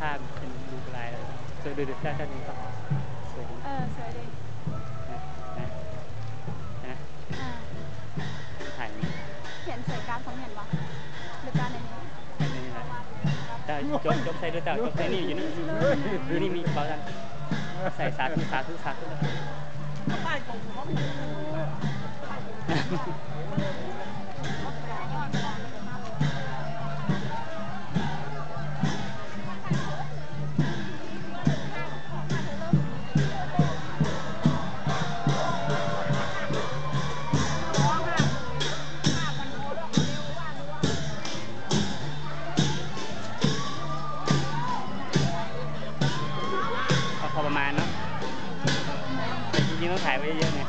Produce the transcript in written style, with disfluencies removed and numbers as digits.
ภาพเป็นดูลายเลยสวยดูเจ้านี้ก็สวยดีสวยดีนะถ่ายนี้เขียนสวยการเขาเห็นปะหรือการในนี้นะแต่จบใส่ด้วยแต่จบใส่นี่อยู่นี่มีเขาดังใส่สาธุพอประมาณเนาะจริงๆต้องถ่ายไว้เยอะๆไง